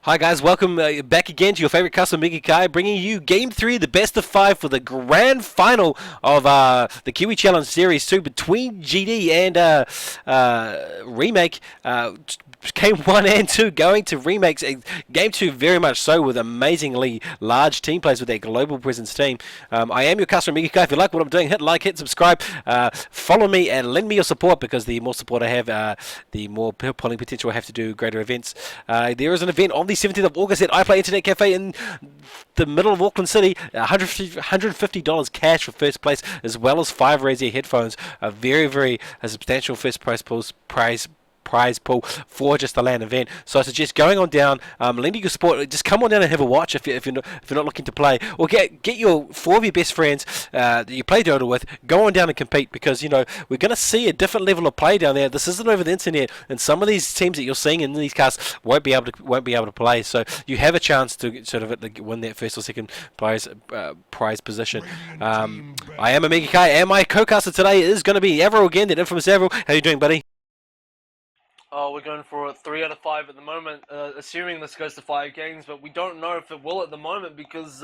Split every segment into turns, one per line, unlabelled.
Hi guys, welcome back again to your favorite custom Mega Kai, bringing you Game 3, the best of 5 for the grand final of the Kiwi Challenge Series 2 between GD and Remake. Game 1 and 2 going to Remakes. Game 2 very much so, with amazingly large team plays with their global presence team. I am your customer Mega Kai. If you like what I'm doing, hit like, hit subscribe, follow me and lend me your support, because the more support I have, the more polling potential I have to do greater events. There is an event on the 17th of August at iPlay Internet Cafe in the middle of Auckland City. $150 cash for first place, as well as 5 Razer headphones. A very substantial first prize pool for just the LAN event. So I suggest going on down, lending your support. Just come on down and have a watch if you're not looking to play, or get your 4 of your best friends that you play Dota with. Go on down and compete, because we're going to see a different level of play down there. This isn't over the internet, and some of these teams that you're seeing in these casts won't be able to play. So you have a chance to sort of win that first or second prize position. I am a Mega Kai, and my co-caster today is going to be Avril again, that infamous Avril. How you doing, buddy?
Oh, we're going for a 3 out of 5 at the moment, assuming this goes to 5 games, but we don't know if it will at the moment, because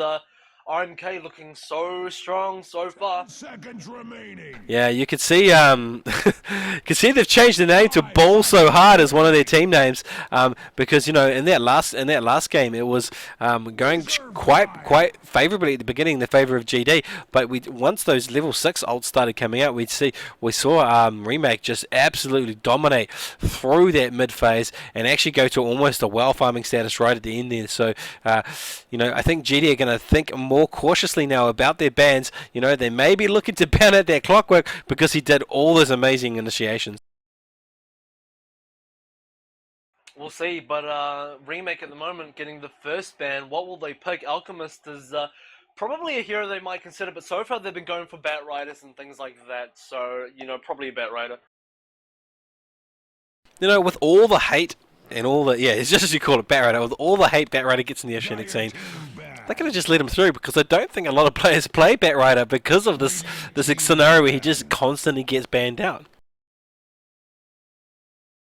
RMK looking so strong so far.
Seconds remaining.
Yeah, you could see they've changed the name to Ball So Hard as one of their team names, because in that last game it was going quite favourably at the beginning in the favour of GD, but once those level 6 ults started coming out, we saw Remake just absolutely dominate through that mid phase and actually go to almost a well farming status right at the end there. So I think GD are going to think more cautiously now about their bans. They may be looking to ban at their Clockwork, because he did all those amazing initiations.
We'll see, but Remake at the moment getting the first ban. What will they pick? Alchemist is probably a hero they might consider, but so far they've been going for Bat Riders and things like that, so, probably a Bat Rider.
With all the hate and all the, it's just as you call it, Bat Rider, with all the hate Bat Rider gets in the Oceanic scene, they're going to just let him through, because I don't think a lot of players play Bat Rider because of this scenario where he just constantly gets banned out.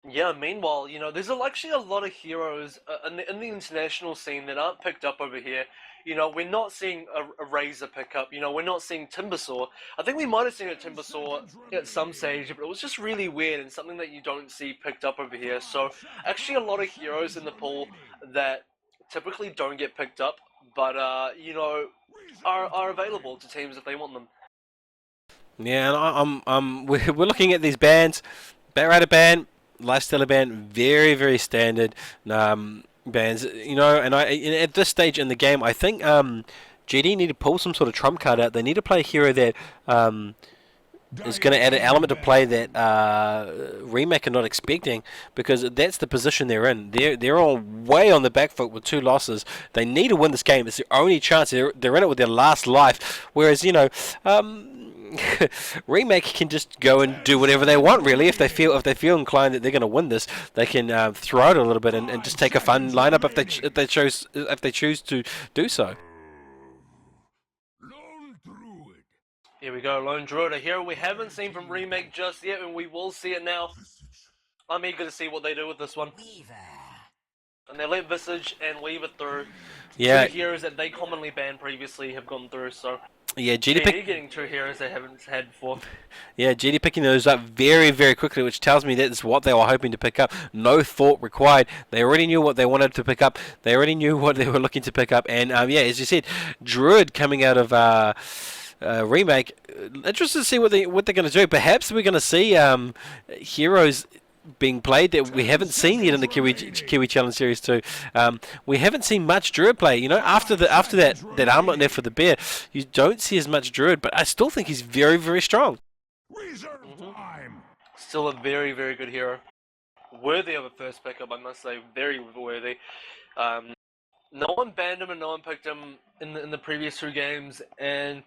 Yeah, meanwhile, there's actually a lot of heroes in the international scene that aren't picked up over here. We're not seeing a Razor pick up. We're not seeing Timbersaw. I think we might have seen a Timbersaw at some stage, but it was just really weird and something that you don't see picked up over here. So, actually a lot of heroes in the pool that typically don't get picked up, but, are available to teams if they want them.
Yeah, and we're looking at these bans. Bat Rider ban, Lifestealer ban, very standard bans. And at this stage in the game, I think GD need to pull some sort of trump card out. They need to play a hero that is going to add an element of play that Remake are not expecting, because that's the position they're in. They're on way on the back foot with 2 losses. They need to win this game. It's their only chance. They're in it with their last life. Whereas Remake can just go and do whatever they want, really. If they feel inclined that they're going to win this, they can throw out a little bit and just take a fun lineup if they choose to do so.
Here we go, Lone Druid, a hero we haven't seen from Remake just yet, and we will see it now. I'm eager to see what they do with this one. And they let Visage and Weaver through.
Yeah.
2 heroes that they commonly banned previously have gone through, so...
Yeah,
GD getting 2 heroes they haven't had before.
Yeah, GD picking those up very quickly, which tells me that's what they were hoping to pick up. No thought required. They already knew what they wanted to pick up. They already knew what they were looking to pick up. And as you said, Druid coming out of Remake. Interested to see what they're going to do. Perhaps we're going to see heroes being played that we haven't seen yet in the Kiwi Challenge Series 2. We haven't seen much Druid play. After that armlet nerf for the bear, you don't see as much Druid, but I still think he's very strong.
Still a very good hero. Worthy of a first pickup, I must say. Very worthy. No one banned him and no one picked him in the previous 2 games, and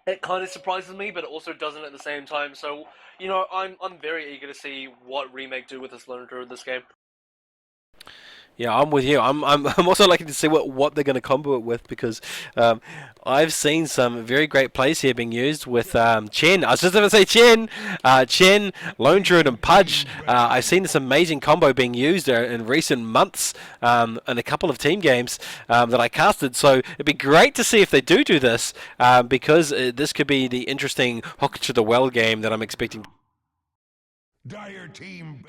it kind of surprises me, but it also doesn't at the same time. So, I'm very eager to see what Remake do with this Lone Druid this game.
Yeah, I'm with you. I'm also liking to see what they're going to combo it with because um, I've seen some very great plays here being used with Chen. I was just going to say Chen, Lone Druid, and Pudge. I've seen this amazing combo being used in recent months in a couple of team games that I casted. So it'd be great to see if they do this because this could be the interesting hook to the well game that I'm expecting.
Dire team.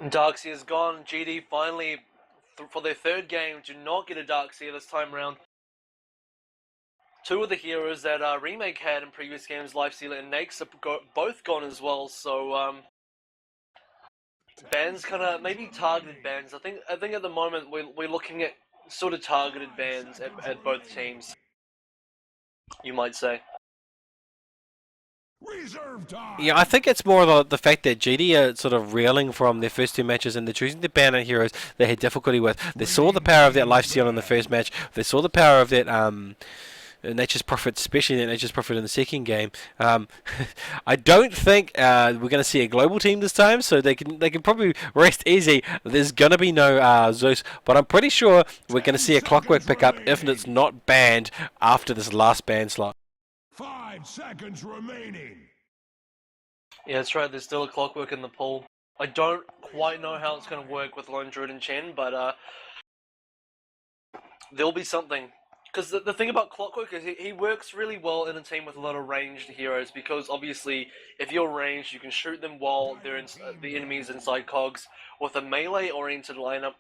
Darkseer is gone. GD finally, for their third game, do not get a Darkseer this time around. Two of the heroes that Remake had in previous games, Lifestealer and Nakes, are both gone as well. So bans, kind of maybe targeted bans. I think at the moment we're looking at sort of targeted bans at both teams, you might say.
Reserve time.
Yeah, I think it's more the fact that GD are sort of reeling from their first two matches and they're choosing to ban out heroes they had difficulty with. They saw the power of that lifesteal in the first match. They saw the power of that Nature's Prophet, especially that Nature's Prophet in the second game. I don't think we're going to see a global team this time, so they can probably rest easy. There's going to be no Zeus, but I'm pretty sure we're going to see a Clockwork pickup if it's not banned after this last ban slot.
5 seconds remaining.
Yeah, that's right. There's still a Clockwork in the pool. I don't quite know how it's going to work with Lone Druid and Chen, but there'll be something. Because the thing about Clockwork is he works really well in a team with a lot of ranged heroes, because obviously if you're ranged you can shoot them while they're the enemy's inside cogs. With a melee oriented lineup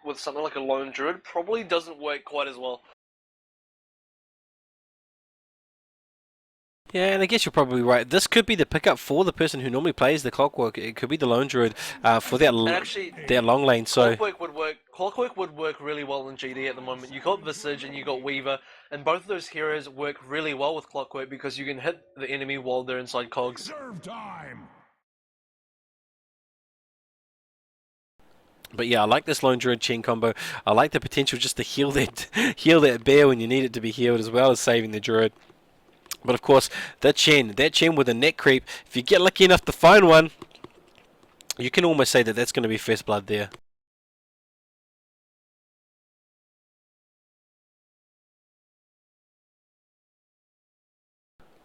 with something like a Lone Druid probably doesn't work quite as well.
Yeah, and I guess you're probably right. This could be the pickup for the person who normally plays the Clockwork. It could be the Lone Druid for that
Actually,
their long lane. So
Clockwork would work really well in GD at the moment. You got Visage and you got Weaver, and both of those heroes work really well with Clockwork because you can hit the enemy while they're inside cogs.
Reserve time.
But yeah, I like this Lone Druid Chen combo. I like the potential just to heal that bear when you need it to be healed, as well as saving the Druid. But of course, that Chen with a net creep, if you get lucky enough to find one, you can almost say that that's going to be first blood there.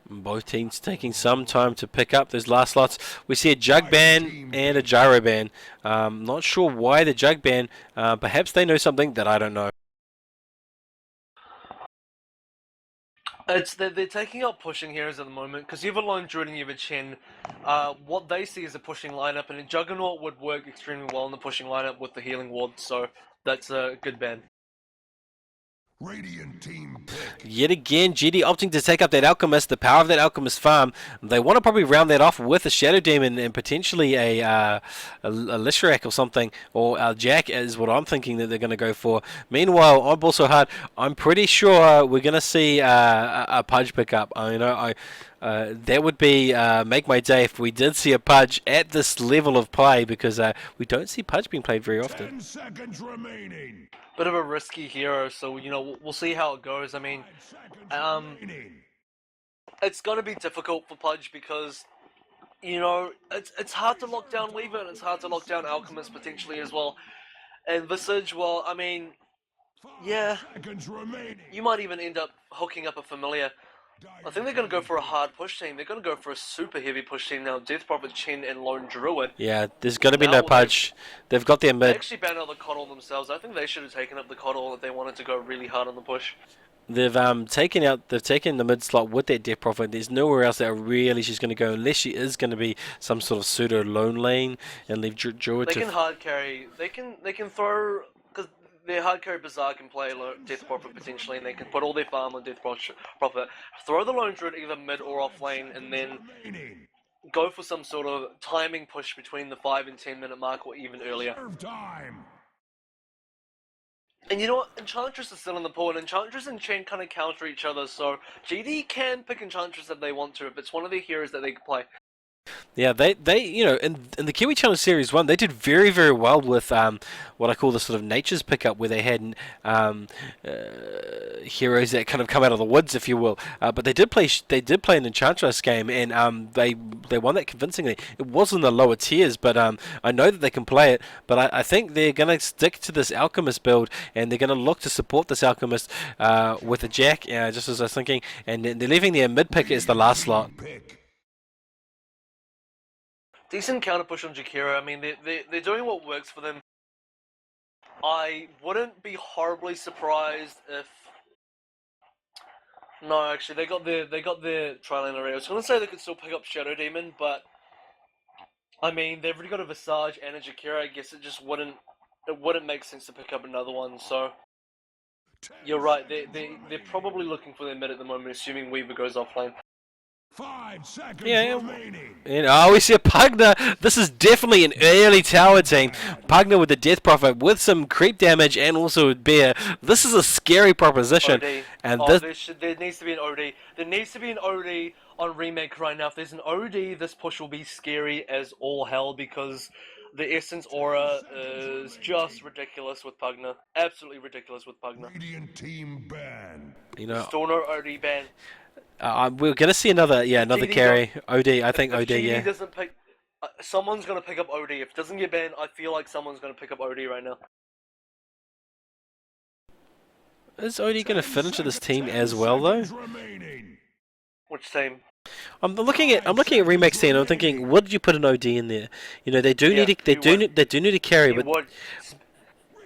Both teams taking some time to pick up those last slots. We see a Jug ban and a Gyro ban. Not sure why the Jug ban. Perhaps they know something that I don't know.
They're taking out pushing heroes at the moment because you have a Lone Druid and you have a Chen. What they see is a pushing lineup, and a Juggernaut would work extremely well in the pushing lineup with the healing ward. So that's a good ban.
Radiant team pick.
Yet again, GD opting to take up that Alchemist, the power of that Alchemist farm. They want to probably round that off with a Shadow Demon and potentially a Lishrak or something, or a Jack is what I'm thinking that they're going to go for. Meanwhile, on Ball So Hard, I'm pretty sure we're going to see a Pudge pickup. That would be make my day if we did see a Pudge at this level of play, because we don't see Pudge being played very often.
10 seconds remaining.
Bit of a risky hero, so we'll see how it goes. I mean,
5 seconds remaining.
it's gonna be difficult for Pudge because it's hard to lock down Weaver and it's hard to lock down Alchemist potentially as well. And Visage, well, I mean, yeah,
5 seconds remaining.
you might even end up hooking up a familiar. I think they're going to go for a hard push team. They're going to go for a super heavy push team now. Death Prophet, Chen, and Lone Druid.
Yeah, there's going to be
Now
no Pudge. They've got their
They
mid.
actually banned out the Coddle themselves. I think they should have taken up the Coddle if they wanted to go really hard on the push.
They've taken the mid slot with that Death Prophet. There's nowhere else that really she's going to go, unless she is going to be some sort of pseudo lone lane and leave Druid
They
to.
can hard carry. They can throw, because their hard carry Bazaar can play Death Prophet potentially, and they can put all their farm on Death Prophet. Throw the Lone Druid either mid or off lane, and then
Remaining.
go for some sort of timing push between the 5 and 10 minute mark, or even earlier.
Reserve time.
And you know what? Enchantress is still in the pool, and Enchantress and Chen kind of counter each other, so GD can pick Enchantress if they want to, if it's one of their heroes that they can play.
Yeah, they you know in the Kiwi Challenge Series 1 they did very very well with what I call the sort of nature's pickup where they had heroes that kind of come out of the woods, if you will. But they did play an Enchantress game, and they won that convincingly. It was in the lower tiers, but I know that they can play it. But I think they're gonna stick to this Alchemist build, and they're gonna look to support this Alchemist with a Jack, just as I was thinking, and they're leaving their mid pick as the last slot.
Pick.
Decent counter push on Jakira. I mean, they're doing what works for them. I wouldn't be horribly surprised if. No, actually, they got their trial already. I was gonna say they could still pick up Shadow Demon, but I mean they've already got a Visage and a Jakira. I guess it wouldn't make sense to pick up another one. So you're right. They're probably looking for their mid at the moment, assuming Weaver goes offlane.
5 seconds
Yeah,
remaining.
and we see a Pugna. This is definitely an early tower team. Pugna with the Death Prophet with some creep damage and also a bear. This is a scary proposition.
OD.
And
There needs to be an OD. There needs to be an OD on Remake right now. If there's an OD, this push will be scary as all hell because the Essence Aura is just ridiculous with Pugna. Absolutely ridiculous with Pugna.
Radiant team ban.
Still no OD ban.
we're gonna see another
GD
carry. OD, I think
If
OD.
GD
Yeah.
doesn't pick, someone's gonna pick up OD. If it doesn't get banned, I feel like someone's gonna pick up OD right now.
Is OD gonna fit into this team as well though?
Remaining.
Which team?
I'm looking at Remake's team. I'm thinking, would you put an OD in there? You know, they do
Yeah,
need to, they
you
do
would.
need, they do need to carry,
You
but
would.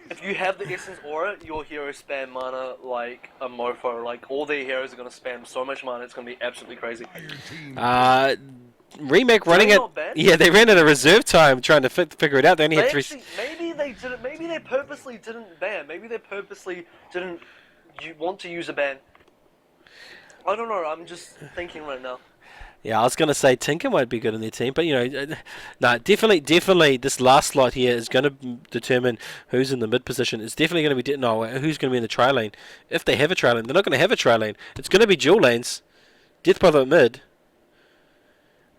If you have the Essence Aura, your heroes spam mana like a mofo. Like, all their heroes are going to spam so much mana, it's going to be absolutely crazy.
Fire team.
Remake running
they
it.
not ban?
Yeah, they ran out of reserve time trying to figure it out. They only had three.
Maybe they didn't. Maybe they purposely didn't ban. Maybe they purposely didn't want to use a ban. I don't know. I'm just thinking right now.
Yeah, I was gonna say Tinker might be good in their team, but no, definitely this last slot here is gonna determine who's in the mid position. It's definitely gonna be who's gonna be in the tri lane. If they have a tri lane, they're not gonna have a tri lane. It's gonna be dual lanes. Death Brother at mid.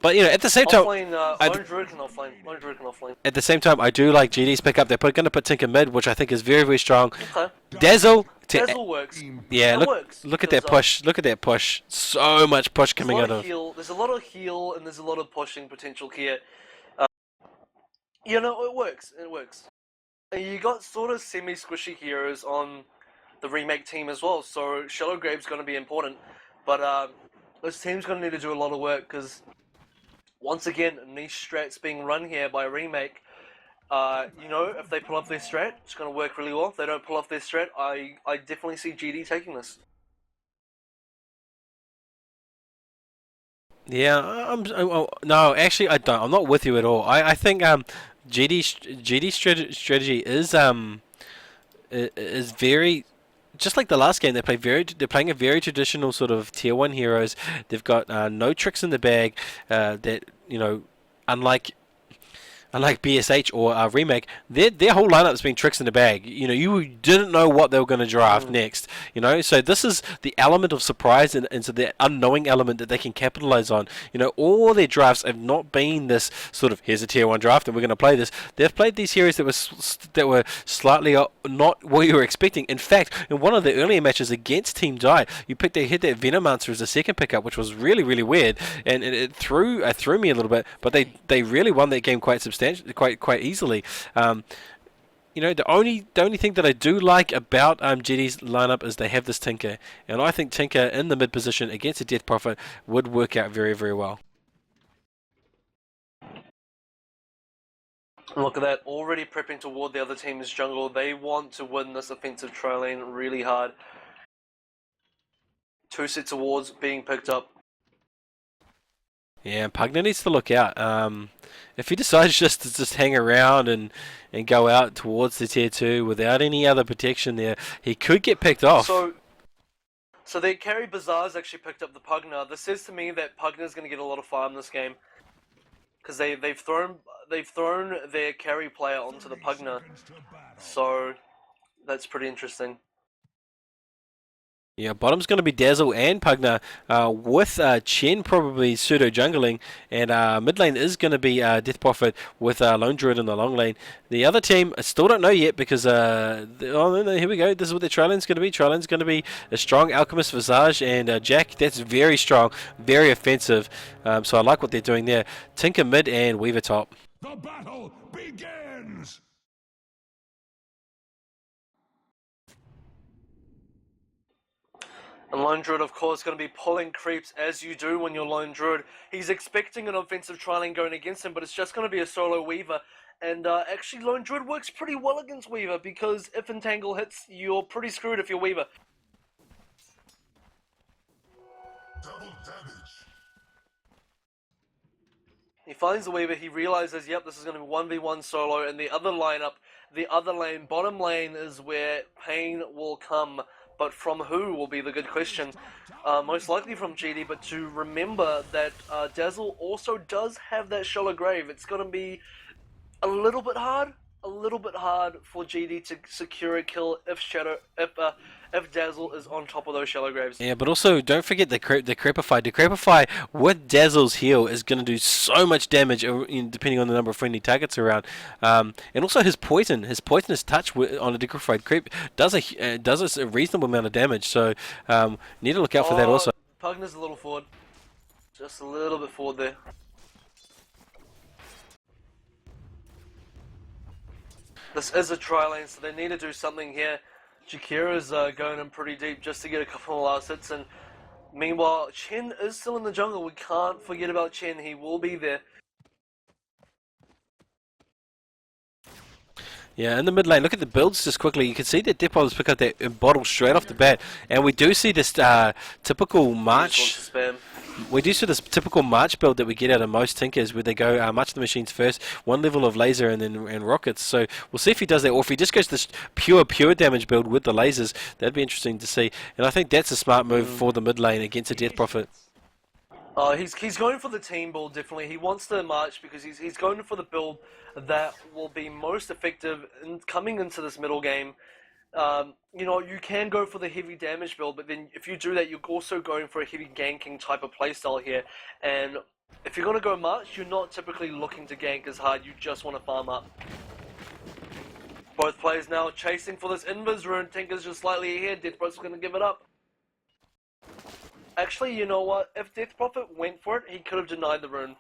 But at the same time,
Offlane, Orange Druid can offlane. Orange Druid can offlane.
at the same time, I do like GD's pick up. They're going to put Tinker mid, which I think is very very strong.
Okay.
Dazzle.
Dazzle works.
Yeah,
That
look
works,
look at that
because,
push. Look at that push. So much push coming out of.
There's a lot of heal and there's a lot of pushing potential here. It works. It works. And you got sort of semi-squishy heroes on the remake team as well, so Shallow Grave's going to be important. But this team's going to need to do a lot of work because, once again, niche strats being run here by remake. If they pull off their strat, it's going to work really well. If they don't pull off their strat, I definitely see GD taking this.
Yeah, no, actually, I don't. I'm not with you at all. I think GD strategy is very, just like the last game. They're playing a very traditional sort of tier 1 heroes. They've got no tricks in the bag. That unlike BSH or Remake, their whole lineup's been tricks in the bag. You didn't know what they were going to draft next. So this is the element of surprise and so the unknowing element that they can capitalize on. All their drafts have not been this sort of here's a tier 1 draft and we're going to play this. They've played these heroes that were slightly not what you were expecting. In fact, in one of the earlier matches against Team Dai, you hit that Venomancer as a second pickup, which was really really weird, and it threw me a little bit. But they really won that game quite substantially. Quite easily. The only thing that I do like about GD's lineup is they have this Tinker, and I think Tinker in the mid position against a Death Prophet would work out very very well.
Look at that, already prepping toward the other team's jungle. They want to win this offensive tri lane really hard. 2 sets of wards being picked up.
Yeah, Pugna needs to look out. If he decides just to hang around and go out towards the tier 2 without any other protection there, he could get picked off.
So their carry Bazaar's actually picked up the Pugna. This says to me that Pugna's going to get a lot of farm this game because they've thrown their carry player onto the Pugna. So that's pretty interesting.
Yeah, bottom's going to be Dazzle and Pugna, with Chen probably pseudo jungling, and mid lane is going to be Death Prophet with Lone Druid in the long lane. The other team, I still don't know yet because oh no, here we go. This is what their tri lane's going to be. Tri lane's going to be a strong Alchemist, Visage, and Jack. That's very strong, very offensive. So I like what they're doing there. Tinker mid and Weaver top.
The battle begins!
And Lone Druid, of course, going to be pulling creeps as you do when you're Lone Druid. He's expecting an offensive tri-lane going against him, but it's just going to be a solo Weaver. And actually, Lone Druid works pretty well against Weaver because if Entangle hits, you're pretty screwed if you're Weaver.
Double damage.
He finds the Weaver, he realizes, yep, this is going to be 1v1 solo, and the other lineup, the other lane, bottom lane, is where pain will come. But from who will be the good question. Most likely from GD, but to remember that Dazzle also does have that shallow grave. It's going to be a little bit hard for GD to secure a kill if Dazzle is on top of those shallow graves.
Yeah, but also don't forget the Decrepify. Decrepify with Dazzle's heal is going to do so much damage depending on the number of friendly targets around. And also his poisonous touch on a Decrepified creep does a reasonable amount of damage. So need to look out for that also.
Pugna's a little forward. Just a little bit forward there. This is a tri-lane, so they need to do something here. Jakira's going in pretty deep just to get a couple of last hits, and meanwhile, Chen is still in the jungle. We can't forget about Chen. He will be there.
Yeah, in the mid lane, look at the builds just quickly. You can see that Death Prophet's pick up that bottle straight off the bat, and we do see this typical March. We do see this typical March build that we get out of most Tinkers, where they go March the machines first, one level of laser and then rockets. So we'll see if he does that, or if he just goes this pure damage build with the lasers. That'd be interesting to see. And I think that's a smart move for the mid lane against a Death Prophet.
He's going for the team build, definitely. He wants to march because he's going for the build that will be most effective in coming into this middle game. You know, you can go for the heavy damage build, but then if you do that, you're also going for a heavy ganking type of playstyle here. And if you're going to go march, you're not typically looking to gank as hard, you just want to farm up. Both players now chasing for this invis rune. Tinker's just slightly ahead. Death Prophet's going to give it up. Actually, you know what? If Death Prophet went for it, he could have denied the rune.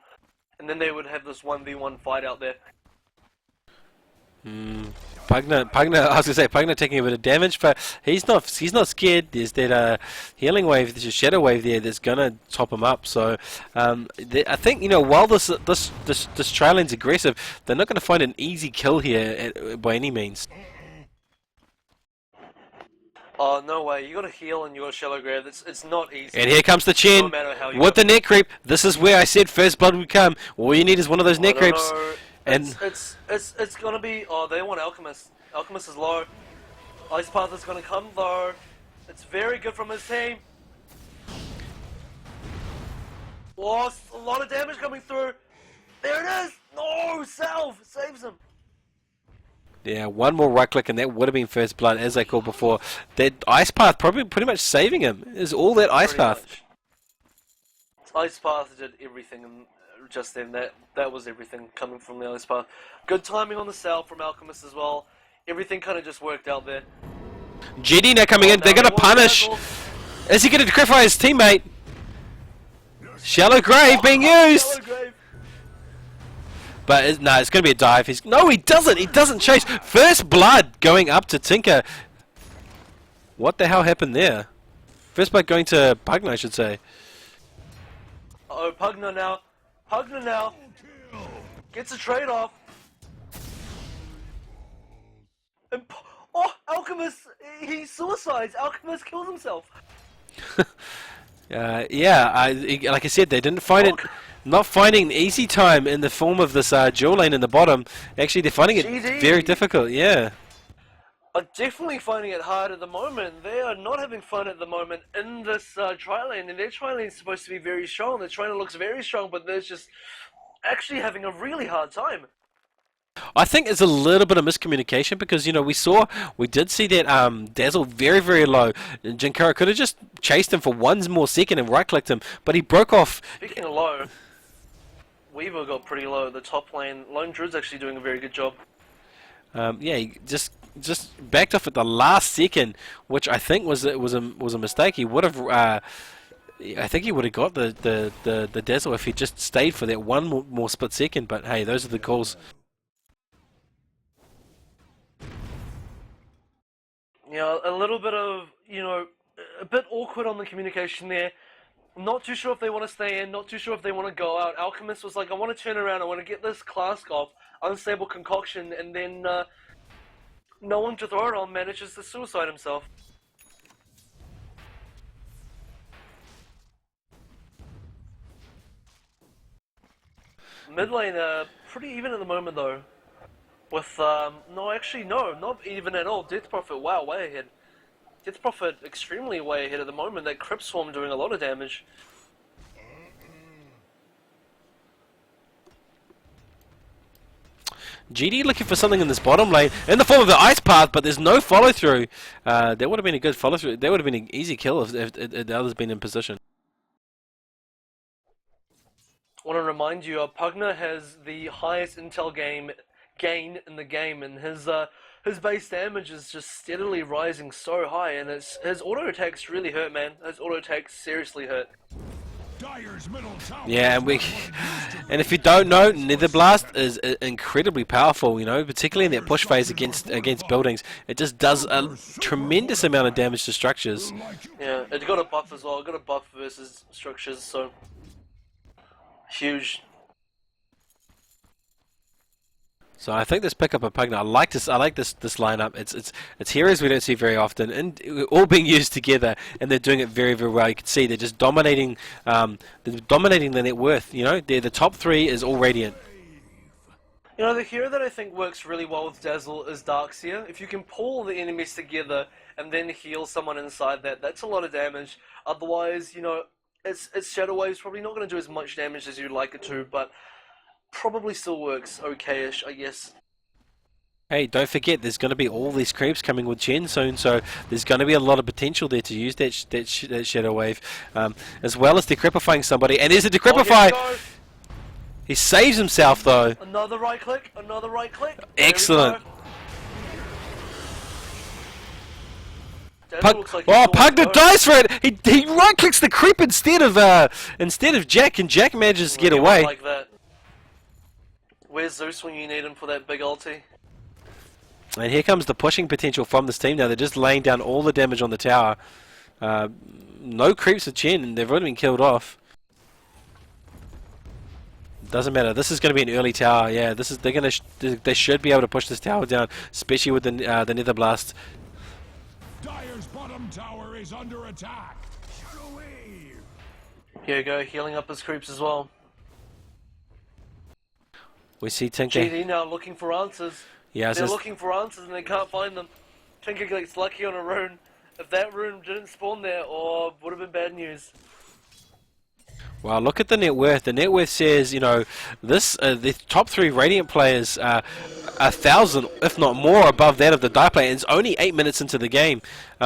And then they would have this 1v1 fight out there.
Pugna, I was gonna say Pugna taking a bit of damage, but he's not scared. There's that healing wave, there's a shadow wave there that's gonna top him up. So I think, you know, while this tri lane's aggressive, they're not gonna find an easy kill here by any means.
Oh, no way. You gotta heal and you gotta shallow grave. It's not easy.
And here comes the Chen with the net creep. This is where I said first blood would come. All you need is one of those net creeps. And
it's gonna be. Oh, they want Alchemist. Alchemist is low. Ice Path is gonna come though. It's very good from his team. Oh, a lot of damage coming through. There it is. No, Salve saves him.
Yeah, one more right click and that would have been first blood, as I called before. That Ice Path probably pretty much saving him. Is all that Ice Path.
Ice Path did everything just then. That was everything coming from the Ice Path. Good timing on the Salve from Alchemist as well. Everything kind of just worked out there.
GD now coming in. They're going to punish. Is he going to decrepify his teammate? Shallow grave being used.
Shallow grave.
But no, it's going to be a dive. No, he doesn't. He doesn't chase. First blood going up to Tinker. What the hell happened there? First blood going to Pugna, I should say.
Oh, Pugna now. Pugna now. Gets a trade off. And, oh, Alchemist. He suicides. Alchemist kills himself.
Yeah, like I said, they didn't find it. Not finding an easy time in the form of this dual lane in the bottom. Actually, they're finding it very difficult. Yeah.
Are definitely finding it hard at the moment. They are not having fun at the moment in this tri-lane, and their tri-lane is supposed to be very strong. Their tri-lane looks very strong, but they're just actually having a really hard time.
I think it's a little bit of miscommunication because we did see that Dazzle very low. Jinkara could have just chased him for one more second and right clicked him, but he broke off.
Speaking of low, Weaver got pretty low at the top lane. Lone Druid's actually doing a very good job.
Yeah, he just backed off at the last second, which I think was a mistake. He would have. I think he would have got the Dazzle if he just stayed for that one more split second. But hey, those are the calls.
Yeah, a little bit of, a bit awkward on the communication there. Not too sure if they want to stay in, not too sure if they want to go out. Alchemist was like, I want to turn around, I want to get this Clask off, unstable concoction, and then no one to throw it on manages to suicide himself. Mid lane, pretty even at the moment though. With, no, actually, no, not even at all. Death Prophet, wow, way ahead. Death Prophet, extremely way ahead at the moment. That Crypt Swarm doing a lot of damage.
GD looking for something in this bottom lane in the form of the ice path, but there's no follow through. That would have been a good follow through. That would have been an easy kill if the others been in position.
I want to remind you, Pugner has the highest intel gain in the game, and his base damage is just steadily rising so high, and his auto attacks really hurt, man. His auto attacks seriously hurt.
Yeah, and if you don't know, Nether Blast is incredibly powerful. Particularly in that push phase against buildings, it just does a tremendous amount of damage to structures.
Yeah, it got a buff as well. It got a buff versus structures, so huge.
So I think this pickup of Pugner, I like this lineup. It's heroes we don't see very often, and all being used together, and they're doing it very well. You can see they're just dominating. They're dominating the net worth. The top three is all Radiant.
The hero that I think works really well with Dazzle is Darkseer. If you can pull the enemies together and then heal someone inside that's a lot of damage. Otherwise, its Shadow Wave's probably not going to do as much damage as you'd like it to, but probably still works okay-ish, I guess.
Hey, don't forget, there's going to be all these creeps coming with Chen soon, so there's going to be a lot of potential there to use that Shadow Wave, as well as decrepifying somebody. And there's a decrepify!
Oh,
he saves himself, though.
Another right click, another right click.
Excellent.
Like
Pugner dies for it! He right-clicks the creep instead of Jack, and Jack manages to get away.
Like that. Where's Zeus when you need him for that big ulti?
And here comes the pushing potential from this team now. They're just laying down all the damage on the tower. No creeps with Chen, and they've already been killed off. Doesn't matter. This is going to be an early tower. Yeah, they should be able to push this tower down, especially with the Nether Blast.
Dire's bottom tower is under attack. Shadow Wave.
Here you go, healing up his creeps as well.
We see Tinker.
GD now looking for answers.
Yeah,
they're looking for answers and they can't find them. Tinker gets lucky on a rune. If that rune didn't spawn there, would have been bad news.
Well, look at the net worth. The net worth says, the top three Radiant players are 1,000, if not more, above that of the Die player. And it's only 8 minutes into the game.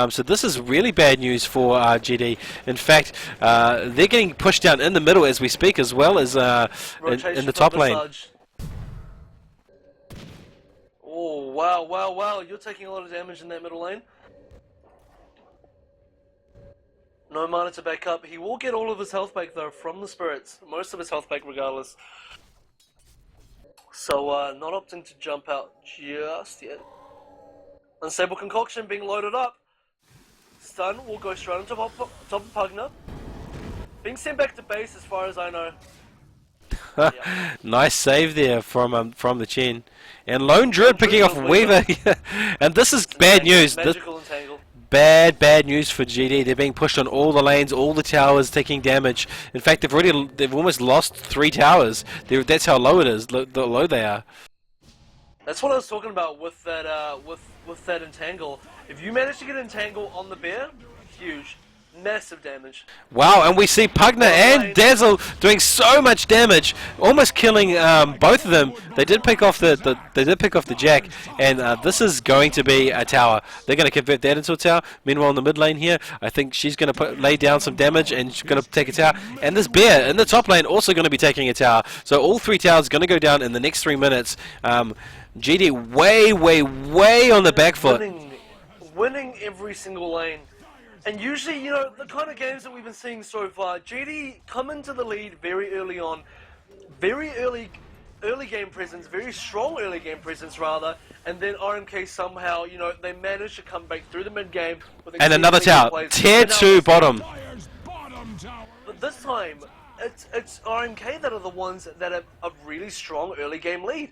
So this is really bad news for GD. In fact, they're getting pushed down in the middle as we speak, as well as in the top lane.
Oh, wow. You're taking a lot of damage in that middle lane. No mana to back up. He will get all of his health back, though, from the spirits. Most of his health back, regardless. So, not opting to jump out just yet. Unstable Concoction being loaded up. Stun will go straight on top of Pugner. Being sent back to base, as far as I know. Yeah.
Nice save there from the Chen. And Lone Druid picking off Weaver. And this is bad news.
Magical entangle.
Bad news for GD. They're being pushed on all the lanes, all the towers taking damage. In fact, they've almost lost 3 towers. That's how low it is. Low they are.
That's what I was talking about with that with that entangle. If you manage to get entangle on the bear, huge. Massive damage.
Wow, and we see Pugner and Dazzle doing so much damage, almost killing both of them. They did pick off the Jack, and this is going to be a tower. They're going to convert that into a tower. Meanwhile, in the mid lane here, I think she's going to lay down some damage and she's going to take a tower. And this bear in the top lane also going to be taking a tower. So all 3 towers going to go down in the next 3 minutes. GD way on the back foot.
Winning every single lane. And usually, you know, the kind of games that we've been seeing so far, GD come into the lead very early on, very early game presence, very strong early game presence rather, and then RMK somehow, you know, they manage to come back through the mid game.
And another tower, tier 2 bottom.
But this time, it's RMK that are the ones that have a really strong early game lead.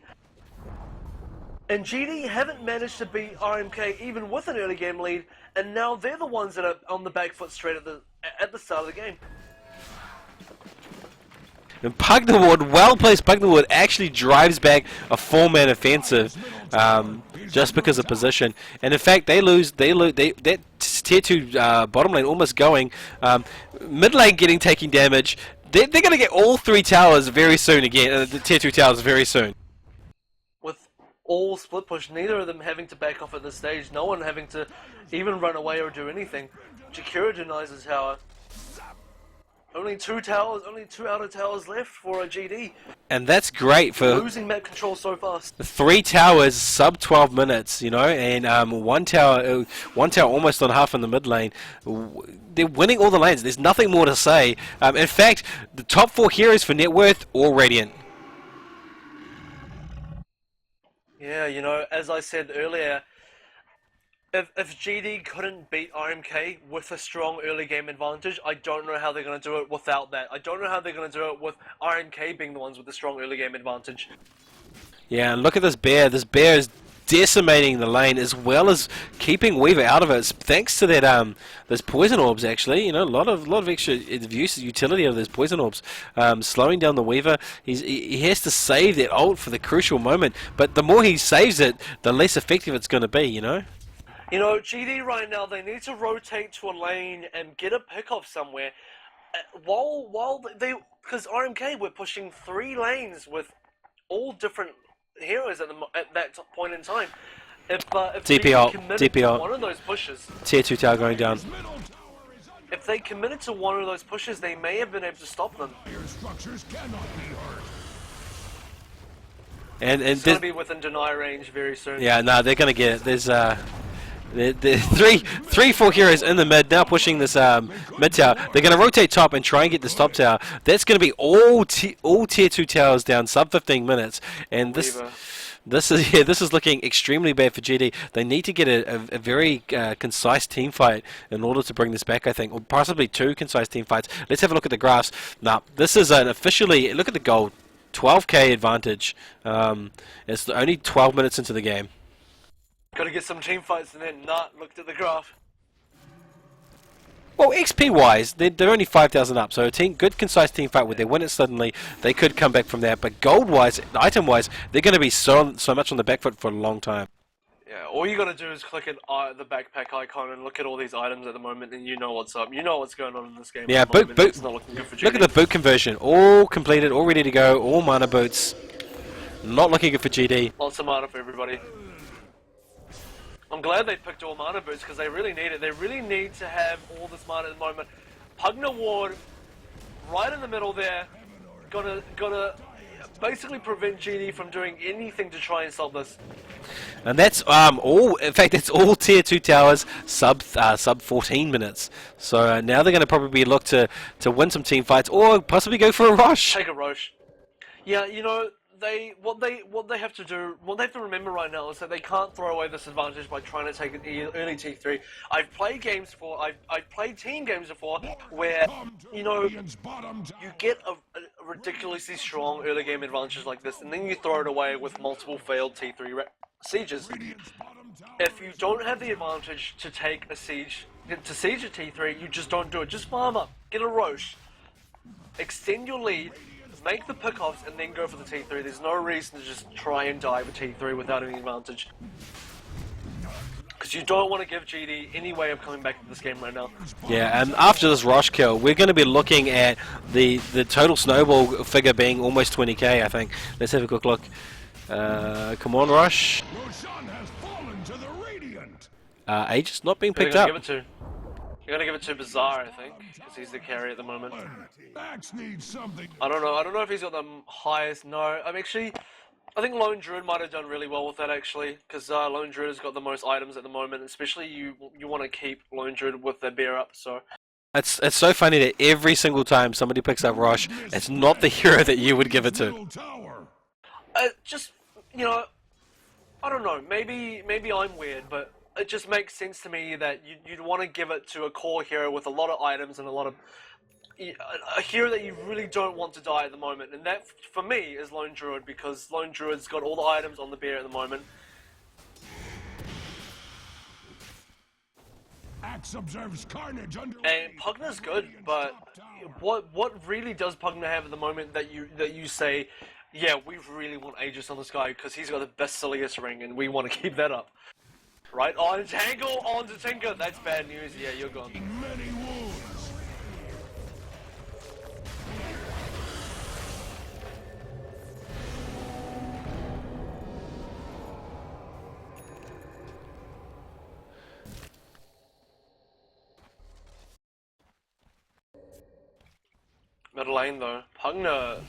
And GD haven't managed to beat RMK even with an early game lead, and now they're the ones that are on the back foot straight at the start of the game.
And Pugnerwood, well-placed Pugnerwood, actually drives back a 4-man offensive just because of position. And in fact, that tier 2 bottom lane almost going. Mid lane taking damage. They're going to get all 3 towers very soon again, the tier 2 towers very soon.
With all split push, neither of them having to back off at this stage, no one having to even run away or do anything. Jakira denies his tower. Only 2 outer towers left for a GD.
And that's great for
losing map control so fast.
3 towers sub 12 minutes, you know, and one tower almost on half in the mid lane. They're winning all the lanes. There's nothing more to say. In fact, the top 4 heroes for net worth all Radiant.
Yeah, you know, as I said earlier, if GD couldn't beat RMK with a strong early game advantage, I don't know how they're going to do it without that. I don't know how they're going to do it with RMK being the ones with the strong early game advantage.
Yeah, and look at this bear. This bear is decimating the lane as well as keeping Weaver out of it. Thanks to that those poison orbs, actually, you know, a lot of extra utility of those poison orbs, slowing down the Weaver. He has to save that ult for the crucial moment, but the more he saves it, the less effective it's going to be, you know.
You know, GD right now, they need to rotate to a lane and get a pick-off somewhere. Because RMK, we're pushing 3 lanes with all different heroes at that point in time. If
DP
to one of those pushes,
tier 2 tower going down.
If they committed to one of those pushes, they may have been able to stop them.
And
it's going to be within deny range very soon.
Yeah, no, they're going to get it. There's three, 4 heroes in the mid now pushing this mid tower. They're going to rotate top and try and get this top tower. That's going to be all tier 2 towers down sub 15 minutes. And this is looking extremely bad for GD. They need to get a very concise team fight in order to bring this back, I think, or possibly 2 concise team fights. Let's have a look at the graphs. Now, this is an officially look at the gold, 12k advantage. It's only 12 minutes into the game.
Got to get some team fights and then not looked at the graph.
Well, XP wise, they're only 5,000 up, so a good concise team fight where they win it suddenly, they could come back from that. But gold wise, item wise, they're going to be so much on the back foot for a long time.
Yeah, all you got to do is click at the backpack icon and look at all these items at the moment, and you know what's up. You know what's going on in this game.
Yeah,
it's not looking good for GD.
Look at the boot conversion, all completed, all ready to go, all mana boots. Not looking good for GD.
Lots of mana for everybody. I'm glad they picked all mana boots because they really need it. They really need to have all this mana at the moment. Pugner Ward, right in the middle there, gonna basically prevent GD from doing anything to try and solve this.
And that's all. In fact, it's all tier 2 towers sub 14 minutes. So now they're going to probably look to win some team fights or possibly go for a rush.
Take a rush. Yeah, you know. What they have to remember right now is that they can't throw away this advantage by trying to take an early T3. I've played team games before where you know you get a ridiculously strong early game advantage like this, and then you throw it away with multiple failed T3 sieges. If you don't have the advantage to take a siege a T3, you just don't do it. Just farm up, get a Roche, extend your lead. Make the pickoffs and then go for the T3. There's no reason to just try and dive a T3 without any advantage. Because you don't want to give GD any way of coming back to this game right now.
Yeah, and after this Rosh kill, we're going to be looking at the total snowball figure being almost 20k, I think. Let's have a quick look. Come on, Rosh.
Roshan has fallen to the Radiant.
Aegis not being
Who are
picked
you
up.
gonna give it to? You're gonna give it to Bazaar, I think, because he's the carry at the moment.
Max needs something.
I don't know. I don't know if he's got the highest. No, I think Lone Druid might have done really well with that actually, because Lone Druid has got the most items at the moment. Especially you want to keep Lone Druid with their bear up. So
It's so funny that every single time somebody picks up Rosh, it's not the hero that you would give it to.
Middle tower.
just I don't know. Maybe I'm weird, but it just makes sense to me that you'd want to give it to a core hero with a lot of items and a hero that you really don't want to die at the moment, and that for me is Lone Druid, because Lone Druid's got all the items on the bear at the moment.
Axe observes carnage under.
And Pugna's good, but what really does Pugna have at the moment that you say, yeah, we really want Aegis on this guy because he's got the best silliest ring and we want to keep that up, right? Oh, Entangle onto Tinker. That's bad news. Yeah, you're gone.
Many wounds.
Middle lane though, Pugna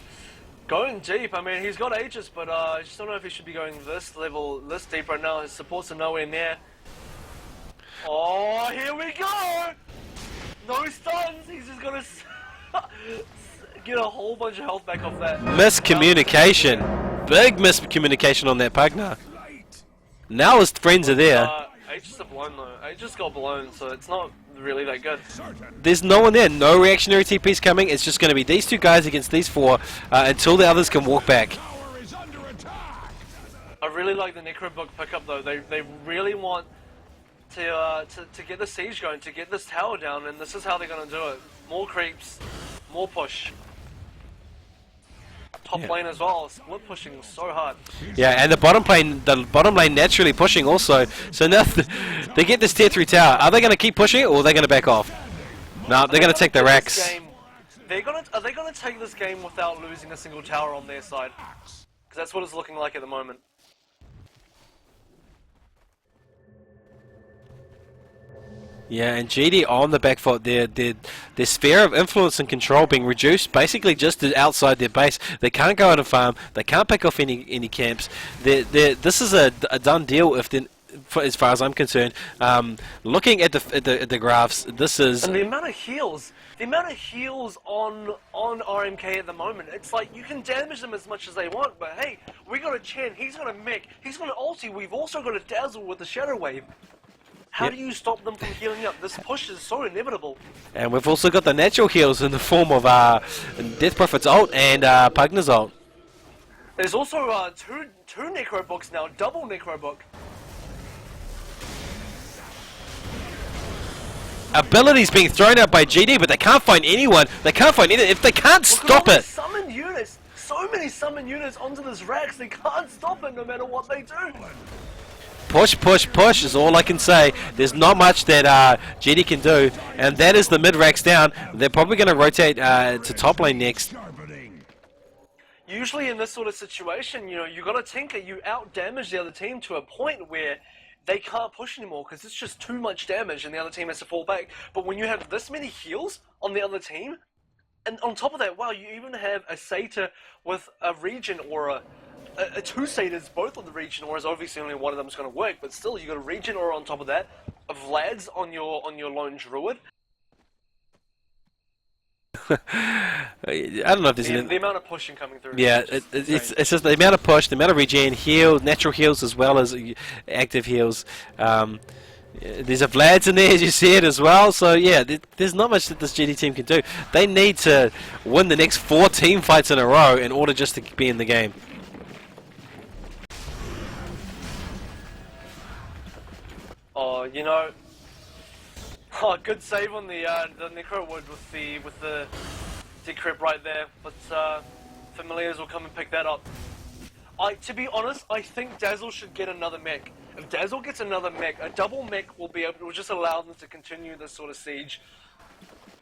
going deep. I mean, he's got Aegis, but I just don't know if he should be going this level, this deep right now. His supports are nowhere near. Oh, here we go! No stuns. He's just gonna get a whole bunch of health back off that.
Miscommunication. Big miscommunication on that Pugna. Now his friends are there.
Aegis are blown though. Aegis got blown, so it's not really that good.
There's no one there. No reactionary TP's coming. It's just going to be these two guys against these four until the others can walk back.
Tower is under attack.
I really like the Necrobook pickup though. They really want to get the siege going, to get this tower down, and this is how they're going to do it. More creeps, more push. Top lane as well, split pushing so hard.
Yeah, and the bottom lane naturally pushing also. So now they get this tier 3 tower. Are they going to keep pushing it or are they going to back off? No, they're going to take the racks.
Are they gonna take this game without losing a single tower on their side? Because that's what it's looking like at the moment.
Yeah, and GD on the back foot, their sphere of influence and control being reduced basically just to outside their base. They can't go out and farm. They can't pick off any camps. This is a done deal as far as I'm concerned. Looking at the graphs, this is...
And the amount of heals on RMK at the moment, it's like you can damage them as much as they want, but hey, we got a Chen, he's got a mech, he's got an ulti, we've also got a Dazzle with the Shadow Wave. How do you stop them from healing up? This push is so inevitable.
And we've also got the natural heals in the form of Death Prophet's ult and Pugna's ult.
There's also two Necrobooks now, double Necrobook.
Abilities being thrown out by GD, but they can't find anyone. They can't find anything. If they can't stop it.
Summon units, so many summon units onto this Rax, they can't stop it no matter what they do.
Push, push, push is all I can say. There's not much that GD can do, and that is the mid-racks down. They're probably going to rotate to top lane next.
Usually in this sort of situation, you know, you got to tinker, you out-damage the other team to a point where they can't push anymore because it's just too much damage and the other team has to fall back. But when you have this many heals on the other team, and on top of that, wow, you even have a Satyr with a Regen Aura. Two Satyrs, both on the Regen Auras. Obviously only one of them is going to work, but still, you got a Regen Aura on top of that. A Vlad's on your Lone Druid.
I don't know if there's
the amount of pushing coming through.
Yeah, it's just the amount of push, the amount of regen, heal, natural heals as well as active heals. There's a Vlad's in there, as you see it as well. So yeah, there's not much that this GD team can do. They need to win the next 4 team fights in a row in order just to be in the game.
Oh, you know, good save on the Necro Wood with the decrypt right there. But Familiars will come and pick that up. To be honest, I think Dazzle should get another mech. If Dazzle gets another mech, a double mech will just allow them to continue this sort of siege.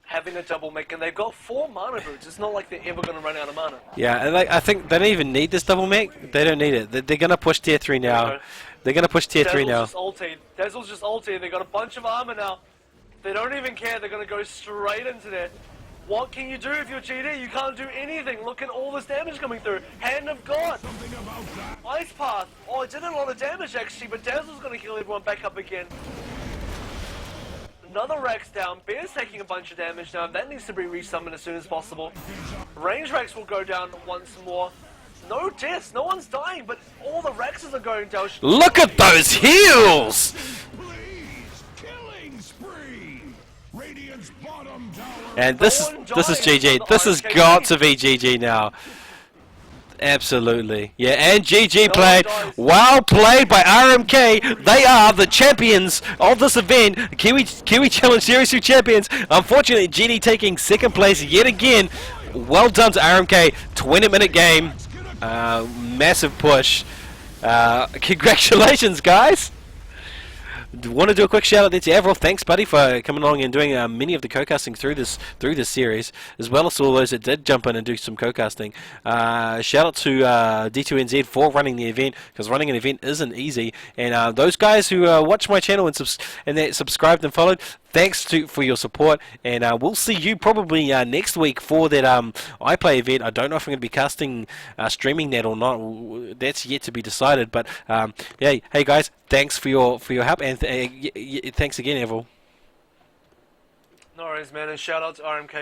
Having a double mech, and they've got 4 mana boots. It's not like they're ever going to run out of mana.
Yeah, and I think they don't even need this double mech. They don't need it. They're going to push tier 3 now. They're going to push tier 3 now.
Dazzle's just ulted. They got a bunch of armor now. They don't even care. They're going to go straight into there. What can you do if you're GD? You can't do anything. Look at all this damage coming through. Hand of God. Ice Path. Oh, it did a lot of damage actually, but Dazzle's going to heal everyone back up again. Another Rex down. Bear's taking a bunch of damage now. That needs to be resummoned as soon as possible. Range Rex will go down once more. No deaths. No one's dying, but all the Rexes are going down.
Look at those heals! And this is GG. This has got to be GG now. Absolutely. Yeah, and GG played. Well played by RMK. They are the champions of this event. Kiwi Challenge Series 2 champions. Unfortunately, GD taking second place yet again. Well done to RMK. 20-minute game. Massive push. Congratulations, guys. Want to do a quick shout out there to Avril. Thanks, buddy, for coming along and doing many of the co-casting through this series, as well as all those that did jump in and do some co-casting. Shout out to D2NZ for running the event, because running an event isn't easy. And those guys who watch my channel and that subscribed and followed, thanks for your support. And we'll see you probably next week for that iPlay event. I don't know if I'm going to be casting, streaming that or not. That's yet to be decided. But yeah, hey guys, thanks for your help, and thanks again, Avril.
No worries, man, and shout out to RMK.